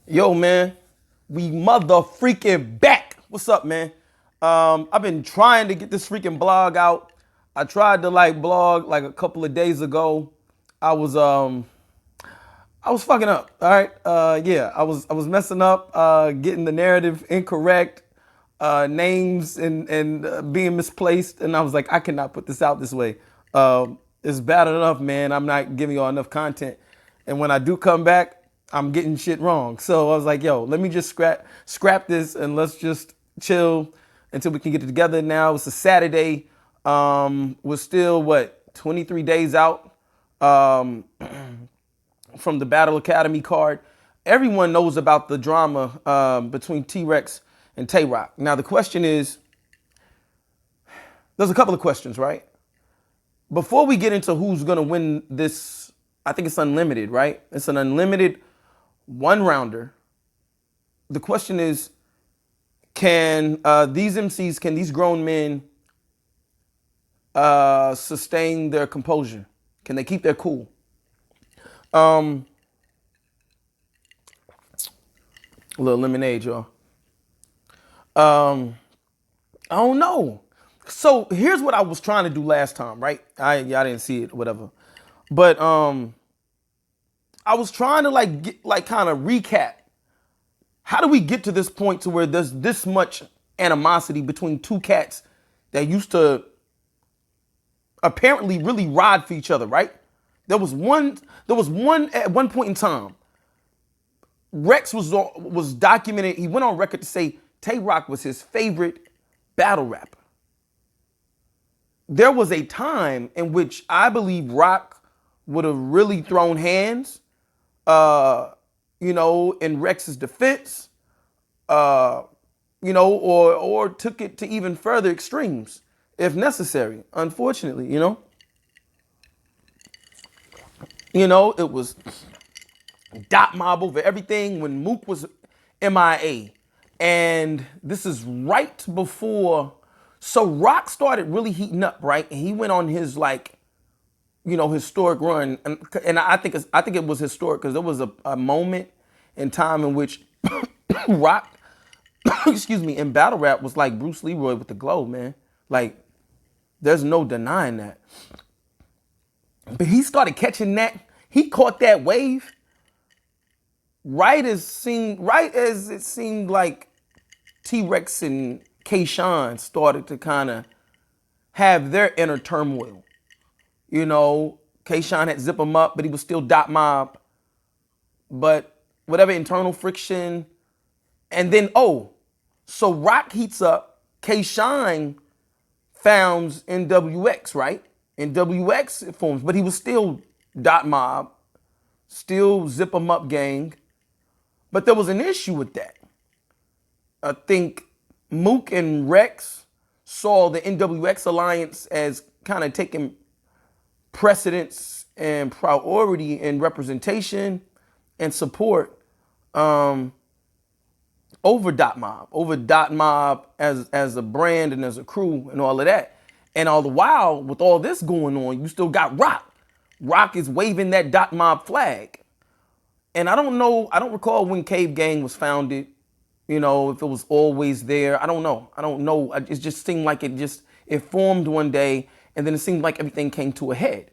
Yo, man, we mother freaking back. What's up, man? I've been trying to get this freaking blog out. I tried to blog like a couple of days ago. I was um I was fucking up. All right. Yeah, I was messing up, getting the narrative incorrect, names and being misplaced, and I was like, I cannot put this out this way. It's bad enough, man. I'm not giving y'all enough content, and when I do come back, I'm getting shit wrong. So I was like, yo, let me just scrap this and let's just chill until we can get it together. Now it's a Saturday. We're still 23 days out. Um, from the Battle Academy card. Everyone knows about the drama between T-Rex and Tay-Rock. Now the question is, there's a couple of questions, right? Before we get into who's gonna win this, I think it's unlimited, right? It's an unlimited one rounder. The question is, can these MCs, can these grown men sustain their composure? Can they keep their cool? Um, a little lemonade, y'all. Um, I don't know. So here's what I was trying to do last time, right? Y'all didn't see it, whatever. But I was trying to kind of recap. How do we get to this point to where there's this much animosity between two cats that used to apparently really ride for each other, right? There was one at one point in time. Rex was documented. He went on record to say Tay Rock was his favorite battle rapper. There was a time in which I believe Rock would have really thrown hands, in Rex's defense, or took it to even further extremes if necessary. Unfortunately, it was dot mob over everything when Mook was MIA. And this is right before. So Rock started really heating up, right? And he went on his historic run. And I think it was historic because there was a moment in time in which Rock, excuse me, in battle rap was like Bruce Leroy with the glow, man. Like, there's no denying that. But he started catching that. He caught that wave right as it seemed like T-Rex and K-Shine started to kind of have their inner turmoil. K-Shine had zip him up, but he was still dot mob. But whatever internal friction. And then, so Rock heats up. K-Shine founds NWX, right? NWX forms, but he was still dot mob, still zip 'em up gang. But there was an issue with that. I think Mook and Rex saw the NWX alliance as kind of taking precedence and priority in representation and support over Dot Mob as a brand and as a crew and all of that. And all the while, with all this going on, you still got Rock. Rock is waving that Dot Mob flag. And I don't know, I don't recall when Cave Gang was founded, if it was always there. I don't know. It just seemed like it formed one day, and then it seemed like everything came to a head.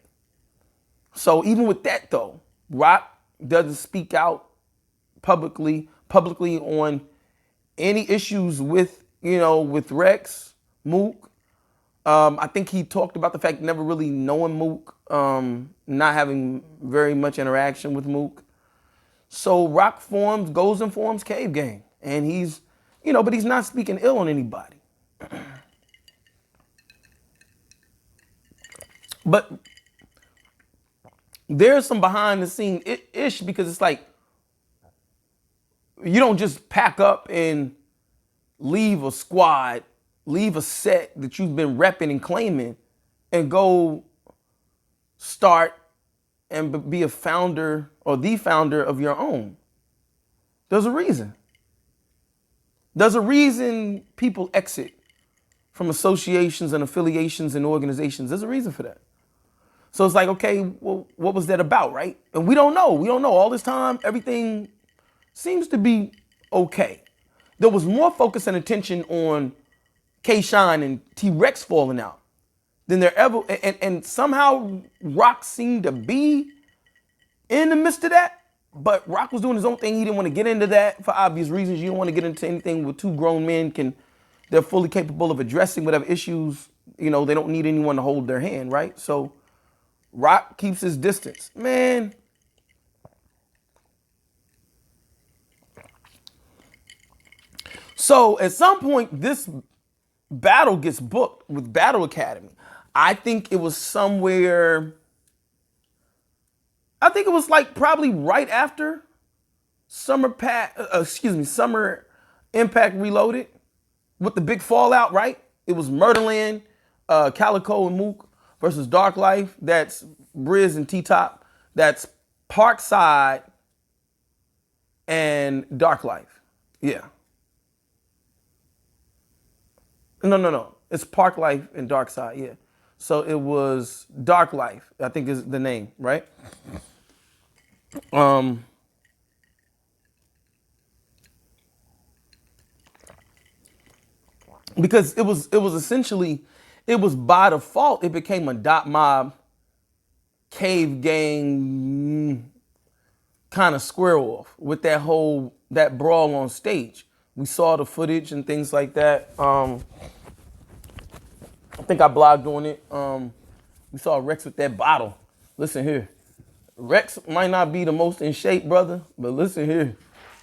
So even with that though, Rock doesn't speak out publicly on any issues with Rex, Mook. I think he talked about the fact never really knowing Mook, not having very much interaction with Mook. So Rock goes and forms Cave Gang. And he's, but he's not speaking ill on anybody. But there's some behind the scene ish because it's like, you don't just pack up and leave a squad, leave a set that you've been repping and claiming and go start and be a founder or the founder of your own. There's a reason. There's a reason people exit from associations and affiliations and organizations. There's a reason for that. So it's like, okay, well, what was that about, right? And we don't know. We don't know. All this time, everything seems to be okay. There was more focus and attention on K-Shine and T-Rex falling out than there ever, and somehow Rock seemed to be in the midst of that. But Rock was doing his own thing. He didn't want to get into that for obvious reasons. You don't want to get into anything where two grown men they're fully capable of addressing whatever issues, they don't need anyone to hold their hand, right? So Rock keeps his distance. Man, so at some point, this battle gets booked with Battle Academy. I think it was like probably right after Summer Impact Reloaded with the big fallout, right? It was Murderland, Calico and Mook versus Dark Life. That's Briz and T-Top. That's Parkside and Dark Life. Yeah. No. It's Park Life and Dark Side, yeah. So it was Dark Life, I think is the name, right? Because it was essentially, it was by default, it became a dot mob cave gang kind of square off with that brawl on stage. We saw the footage and things like that. I think I blogged on it. We saw Rex with that bottle. Listen here. Rex might not be the most in shape, brother, but listen here.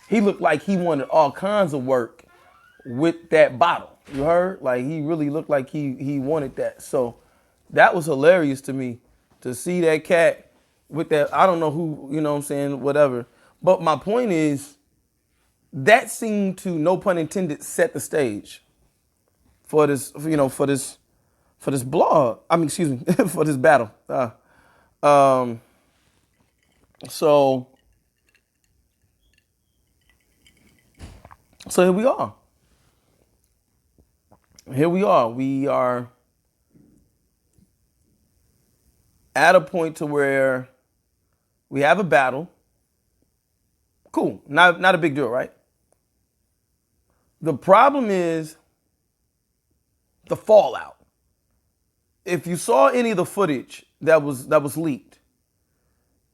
He looked like he wanted all kinds of work with that bottle. You heard? Like, he really looked like he wanted that. So that was hilarious to me to see that cat with that. I don't know who, you know what I'm saying, whatever. But my point is, that seemed to, no pun intended, set the stage for this, for this blog. I mean, excuse me, for this battle. So here we are. We are at a point to where we have a battle. Cool. Not a big deal, right? The problem is the fallout. If you saw any of the footage that was leaked,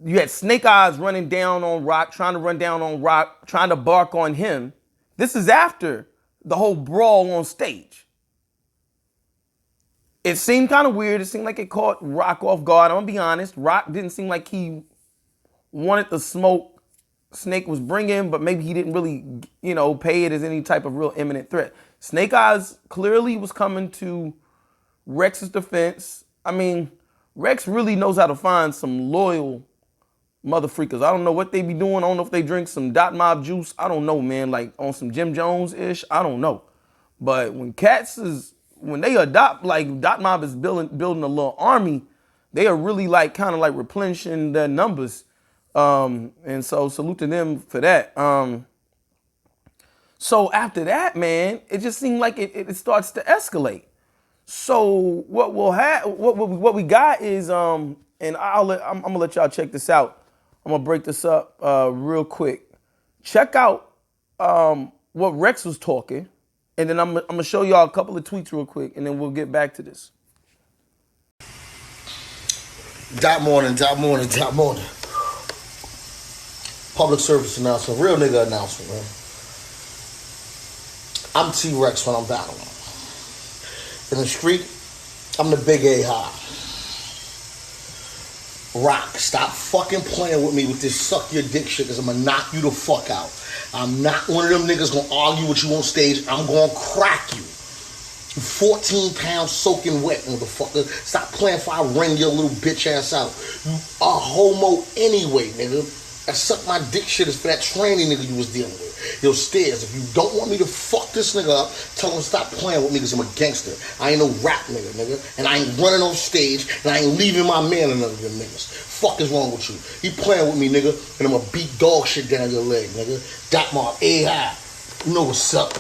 you had Snake Eyes running down on Rock, trying to run down on Rock, trying to bark on him. This is after the whole brawl on stage. It seemed kind of weird. It seemed like it caught Rock off guard. I'm gonna be honest. Rock didn't seem like he wanted the smoke Snake was bringing, but maybe he didn't really, pay it as any type of real imminent threat. Snake Eyes clearly was coming to Rex's defense. I mean, Rex really knows how to find some loyal mother freakers. I don't know what they be doing. I don't know if they drink some Dot Mob juice. I don't know, man. Like on some Jim Jones-ish. I don't know. But when they adopt, like Dot Mob is building a little army, they are really like kind of like replenishing their numbers. And so salute to them for that. So after that, man, it just seemed like it starts to escalate. So what we got is and I'm gonna let y'all check this out. I'm gonna break this up real quick. Check out what Rex was talking, and then I'm gonna show y'all a couple of tweets real quick, and then we'll get back to this. Dot morning. Public service announcement, real nigga announcement, man. I'm T-Rex when I'm battling. In the street, I'm the big A high. Rock, stop fucking playing with me with this suck your dick shit, because I'm gonna knock you the fuck out. I'm not one of them niggas gonna argue with you on stage. I'm gonna crack you. You 14 pounds soaking wet, motherfucker. Stop playing before I wring your little bitch ass out. You a homo anyway, nigga. That suck my dick shit is for that tranny nigga you was dealing with. Yo, Stairs, if you don't want me to fuck this nigga up, tell him to stop playing with me because I'm a gangster. I ain't no rap nigga. And I ain't running off stage, and I ain't leaving my man or none of them niggas. Fuck is wrong with you? You playing with me, nigga, and I'm gonna beat dog shit down your leg, nigga. Dot Mob, A-High. You know what's up.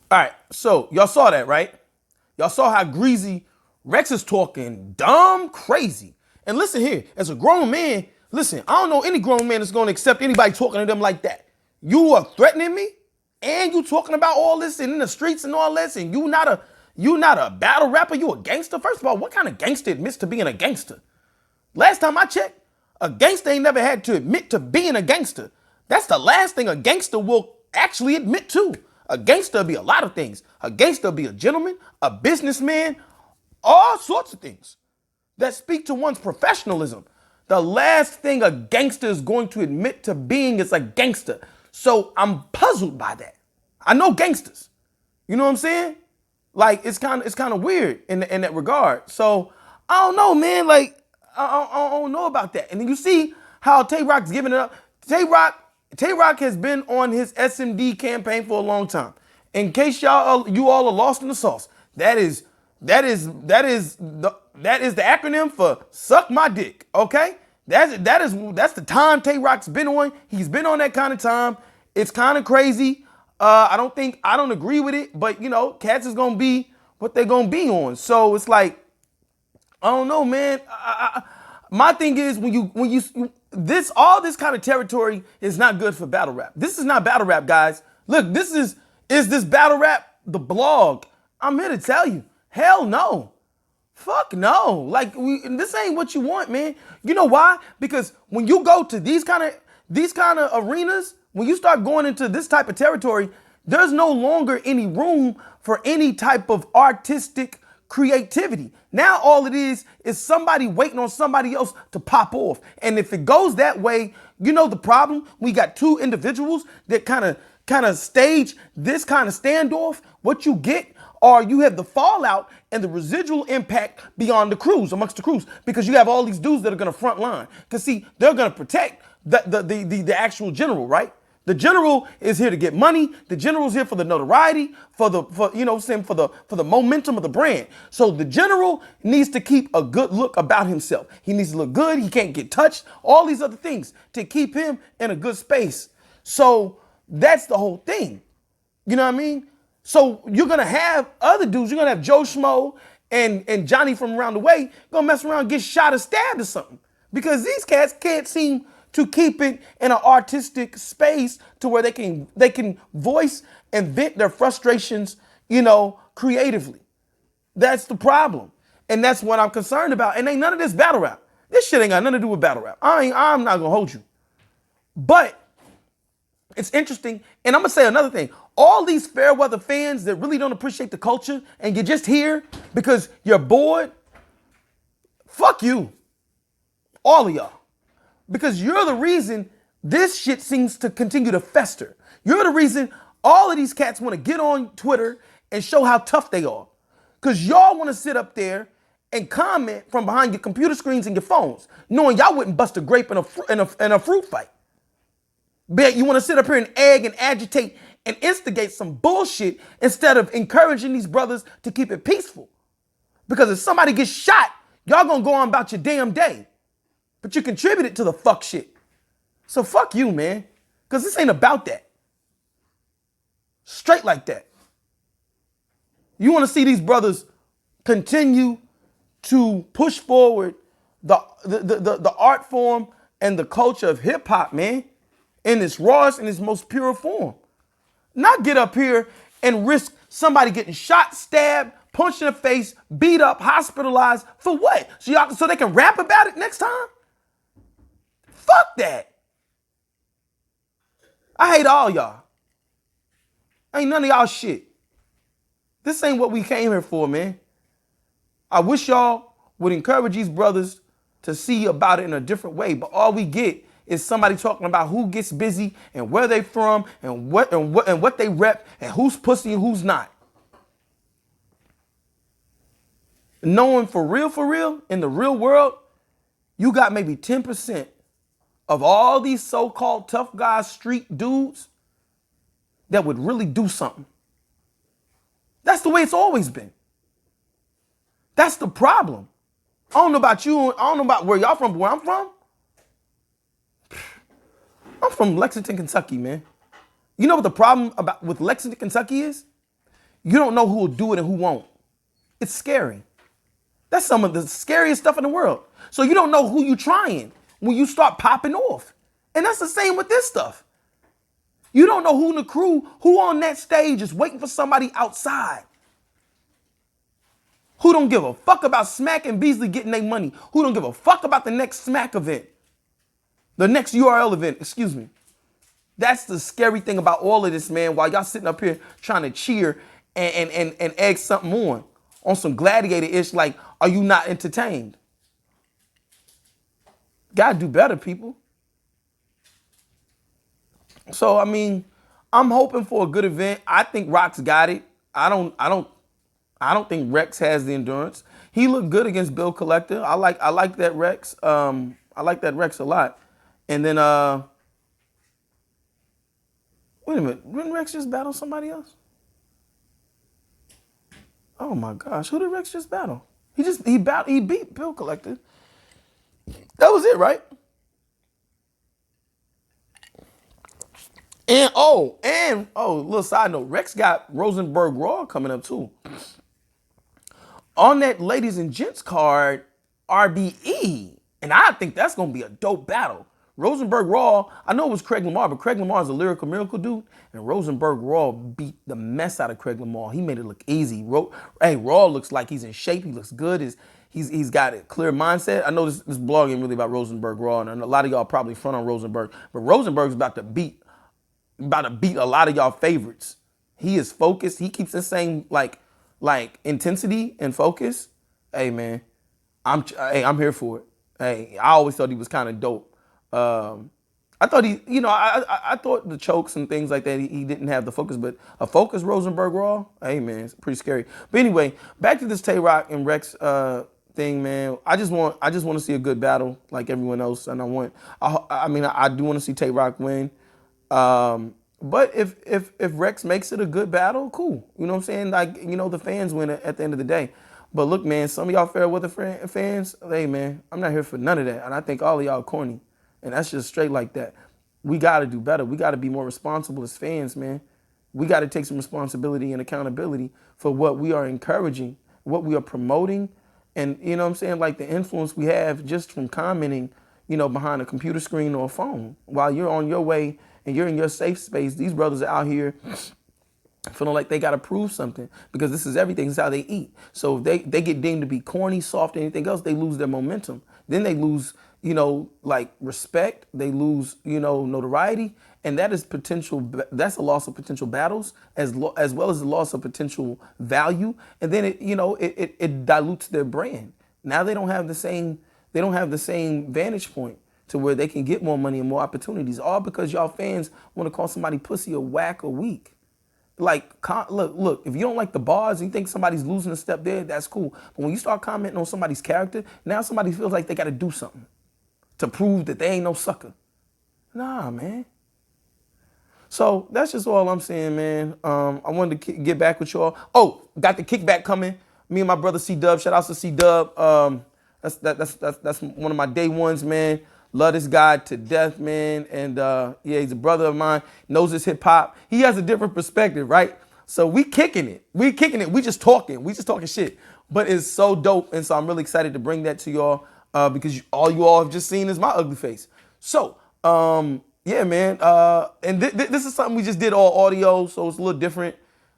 All right, so y'all saw that, right? Y'all saw how greasy Rex is talking dumb crazy. And listen here, as a grown man, listen, I don't know any grown man that's gonna accept anybody talking to them like that. You are threatening me, and you talking about all this and in the streets and all this, and you not a battle rapper, you a gangster. First of all, what kind of gangster admits to being a gangster? Last time I checked, a gangster ain't never had to admit to being a gangster. That's the last thing a gangster will actually admit to. A gangster be a lot of things. A gangster be a gentleman, a businessman, all sorts of things that speak to one's professionalism. The last thing a gangster is going to admit to being is a gangster. So I'm puzzled by that. I know gangsters. You know what I'm saying? Like it's kind of weird in that regard. So I don't know, man. Like I don't know about that. And then you see how Tay Rock's giving it up. Tay Rock has been on his SMD campaign for a long time. In case you all are lost in the sauce, that is the acronym for suck my dick. Okay, that's the time Tay Rock's been on. He's been on that kind of time. It's kind of crazy. I don't agree with it, but you know, cats is gonna be what they're gonna be on. So it's like, I don't know, man. My thing is all this kind of territory is not good for battle rap. This is not battle rap, guys. Look, is this battle rap the blog? I'm here to tell you, hell no. Fuck no. Like this ain't what you want, man. You know why? Because when you go to these kind of arenas, when you start going into this type of territory, there's no longer any room for any type of artistic creativity. Now all it is somebody waiting on somebody else to pop off. And if it goes that way, you know the problem? We got two individuals that kind of stage this kind of standoff. What you get are you have the fallout and the residual impact beyond the crews, amongst the crews, because you have all these dudes that are going to front line. Because see, they're going to protect the actual general, right? The general is here to get money. The general's here for the notoriety, for the momentum of the brand. So the general needs to keep a good look about himself. He needs to look good. He can't get touched. All these other things to keep him in a good space. So that's the whole thing. You know what I mean? So you're gonna have other dudes. You're gonna have Joe Schmo and Johnny from around the way gonna mess around, and get shot or stabbed or something, because these cats can't seem to keep it in an artistic space to where they can voice and vent their frustrations, you know, creatively. That's the problem. And that's what I'm concerned about. And ain't none of this battle rap. This shit ain't got nothing to do with battle rap. I'm not gonna hold you. But it's interesting. And I'm gonna say another thing. All these fair weather fans that really don't appreciate the culture and you're just here because you're bored, fuck you. All of y'all. Because you're the reason this shit seems to continue to fester. You're the reason all of these cats want to get on Twitter and show how tough they are. Because y'all want to sit up there and comment from behind your computer screens and your phones, knowing y'all wouldn't bust a grape in a fruit fight. But you want to sit up here and egg and agitate and instigate some bullshit instead of encouraging these brothers to keep it peaceful. Because if somebody gets shot, y'all gonna go on about your damn day. But you contributed to the fuck shit. So fuck you, man. Because this ain't about that. Straight like that. You want to see these brothers continue to push forward the art form and the culture of hip hop, man, in its rawest and its most pure form. Not get up here and risk somebody getting shot, stabbed, punched in the face, beat up, hospitalized. For what? So they can rap about it next time? Fuck that. I hate all y'all. Ain't none of y'all shit. This ain't what we came here for, man. I wish y'all would encourage these brothers to see about it in a different way, but all we get is somebody talking about who gets busy and where they from and what they rep and who's pussy and who's not. Knowing for real, in the real world, you got maybe 10% of all these so-called tough guys, street dudes that would really do something. That's the way it's always been. That's the problem. I don't know about you. I don't know about where y'all from, but where I'm from, I'm from Lexington, Kentucky, man. You know what the problem with Lexington, Kentucky is? You don't know who will do it and who won't. It's scary. That's some of the scariest stuff in the world. So you don't know who you trying when you start popping off. And that's the same with this stuff. You don't know who in the crew, who on that stage is waiting for somebody outside. Who don't give a fuck about Smack and Beasley getting their money. Who don't give a fuck about the next Smack event. The next URL event, excuse me. That's the scary thing about all of this, man. While y'all sitting up here trying to cheer and egg something on some gladiator-ish, like, are you not entertained? Gotta do better, people. So, I mean, I'm hoping for a good event. I think ROC's got it. I don't think Rex has the endurance. He looked good against Bill Collector. I like that Rex. I like that Rex a lot. And then wait a minute, didn't Rex just battle somebody else? Oh my gosh, who did Rex just battle? He beat Bill Collector. That was it, right? And little side note, Rex got Rosenberg Raw coming up too. On that ladies and gents card, RBE. And I think that's gonna be a dope battle. Rosenberg Raw, I know it was Craig Lamar, but Craig Lamar is a lyrical miracle dude, and Rosenberg Raw beat the mess out of Craig Lamar. He made it look easy. Raw looks like he's in shape. He looks good. He's got a clear mindset. I know this blog ain't really about Rosenberg Raw, and a lot of y'all probably front on Rosenberg, but Rosenberg's about to beat a lot of y'all favorites. He is focused. He keeps the same like intensity and focus. Hey man, I'm here for it. Hey, I always thought he was kind of dope. I thought I thought the chokes and things like that, he didn't have the focus, but a focused Rosenberg Raw, hey man, it's pretty scary. But anyway, back to this Tay-Rock and Rex thing, man. I just want to see a good battle like everyone else, and I do want to see Tay-Rock win. But if Rex makes it a good battle, cool. You know what I'm saying? Like, the fans win at the end of the day. But look, man, some of y'all fair weather fans, hey man, I'm not here for none of that. And I think all of y'all corny. And that's just straight like that. We got to do better. We got to be more responsible as fans, man. We got to take some responsibility and accountability for what we are encouraging, what we are promoting, and, you know what I'm saying, like the influence we have just from commenting, behind a computer screen or a phone. While you're on your way and you're in your safe space, these brothers are out here feeling like they got to prove something because this is everything. This is how they eat. So if they get deemed to be corny, soft, anything else, they lose their momentum. Then they lose, like respect. They lose, notoriety. And that is that's a loss of potential battles as well as the loss of potential value. And then it dilutes their brand. Now they don't have the same vantage point to where they can get more money and more opportunities, all because y'all fans want to call somebody pussy or whack or weak. Like, look, if you don't like the bars and you think somebody's losing a step there, that's cool. But when you start commenting on somebody's character, now somebody feels like they got to do something to prove that they ain't no sucker. Nah, man. So that's just all I'm saying, man. I wanted to get back with y'all. Oh, got the kickback coming. Me and my brother C-Dub. Shout out to C-Dub. That's one of my day ones, man. Love this guy to death, man. And he's a brother of mine. Knows his hip hop. He has a different perspective, right? So we kicking it. We just talking. We just talking shit. But it's so dope. And so I'm really excited to bring that to y'all because all you all have just seen is my ugly face. So yeah, man. And this is something we just did all audio, so it's a little different.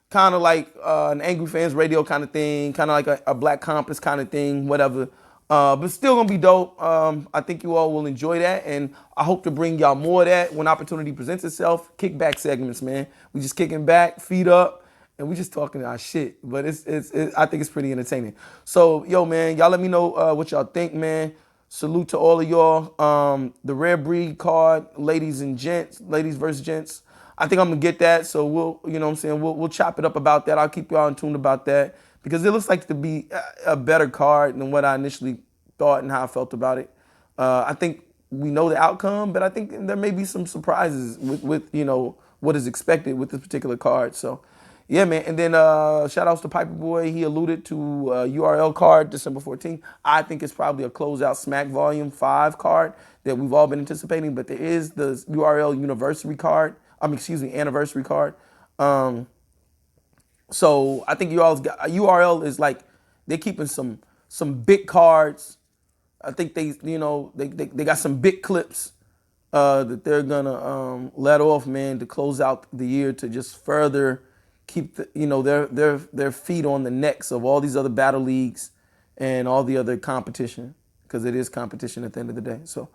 Kind of like an Angry Fans Radio kind of thing. Kind of like a Black Compass kind of thing, whatever. But still gonna be dope. I think you all will enjoy that, and I hope to bring y'all more of that when opportunity presents itself. Kickback segments, man. We just kicking back, feet up, and we just talking our shit. But I think it's pretty entertaining. So, yo, man, y'all let me know what y'all think, man. Salute to all of y'all. The Rare Breed card, ladies versus gents. I think I'm gonna get that. So we'll chop it up about that. I'll keep y'all in tune about that, because it looks like to be a better card than what I initially thought and how I felt about it. I think we know the outcome, but I think there may be some surprises with what is expected with this particular card. So, yeah, man. And then shout outs to Piper Boy. He alluded to URL card December 14th. I think it's probably a closeout Smack Volume 5 card that we've all been anticipating, but there is the URL anniversary card. Anniversary card. So I think URL is like They're keeping some big cards. I think they got some big clips that they're gonna let off, man, to close out the year to just further keep their feet on the necks of all these other battle leagues and all the other competition, because it is competition at the end of the day. So,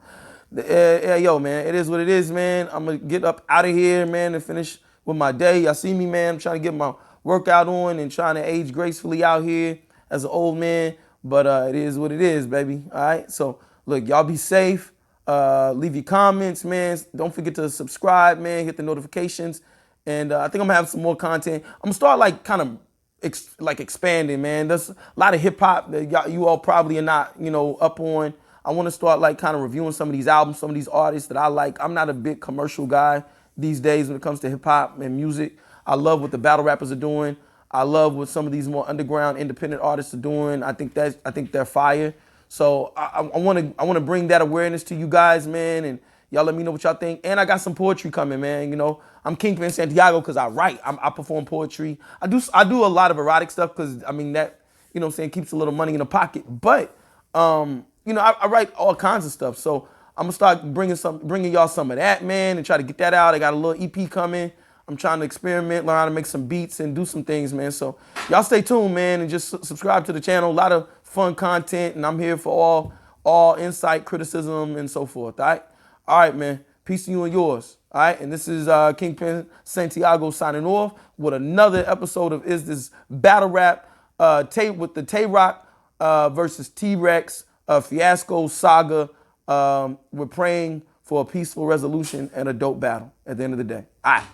yo, man, it is what it is, man. I'm gonna get up out of here, man, and finish with my day. Y'all see me, man. I'm trying to get my workout on and trying to age gracefully out here as an old man. But it is what it is, baby. All right. So look, y'all be safe. Leave your comments, man. Don't forget to subscribe, man. Hit the notifications. And I think I'm gonna have some more content. I'm gonna start like kind of expanding, man. There's a lot of hip hop that you all probably are not, up on. I want to start like kind of reviewing some of these albums, some of these artists that I like. I'm not a big commercial guy these days when it comes to hip hop and music. I love what the battle rappers are doing. I love what some of these more underground independent artists are doing. I think they're fire. So I want to bring that awareness to you guys, man, and y'all let me know what y'all think. And I got some poetry coming, man. I'm Kingpin Santiago because I write. I perform poetry. I do a lot of erotic stuff because I mean that keeps a little money in the pocket. But I write all kinds of stuff. So I'm gonna start bringing y'all some of that, man, and try to get that out. I got a little EP coming. I'm trying to experiment, learn how to make some beats and do some things, man. So y'all stay tuned, man, and just subscribe to the channel. A lot of fun content, and I'm here for all insight, criticism, and so forth. All right, man. Peace to you and yours. All right, and this is Kingpin Santiago signing off with another episode of Is This Battle Rap with the Tay-Rock versus T-Rex fiasco saga. We're praying for a peaceful resolution and a dope battle at the end of the day. All right.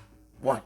One.